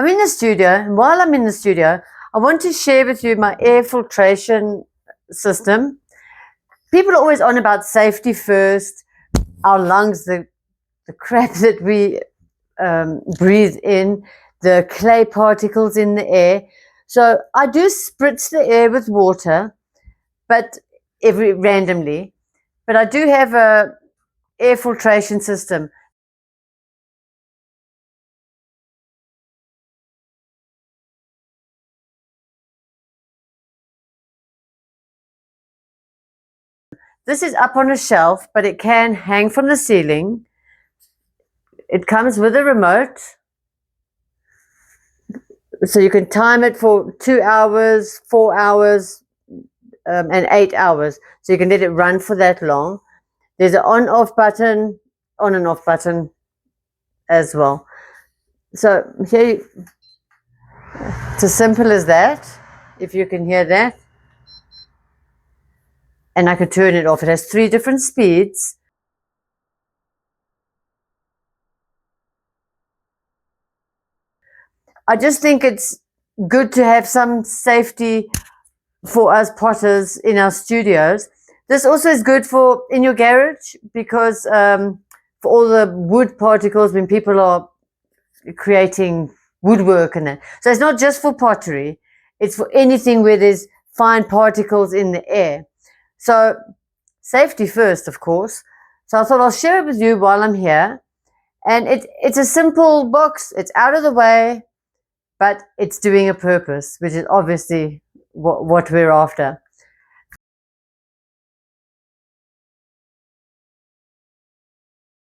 I'm in the studio, and while I'm in the studio, I want to share with you my air filtration system. People are always on about safety first, our lungs, the crap that we breathe in, the clay particles in the air. So I do spritz the air with water, but randomly. But I do have a air filtration system. This is up on a shelf, but it can hang from the ceiling. It comes with a remote. So you can time it for 2 hours, 4 hours, and 8 hours. So you can let it run for that long. There's an on-off button, on and off button as well. So here, it's as simple as that, if you can hear that. And I could turn it off. It has 3 different speeds. I just think it's good to have some safety for us potters in our studios. This also is good for in your garage because for all the wood particles when people are creating woodwork and that. So it's not just for pottery, it's for anything where there's fine particles in the air. So safety first, of course. So I thought I'll share it with you while I'm here. And it's a simple box. It's out of the way, but it's doing a purpose, which is obviously what we're after.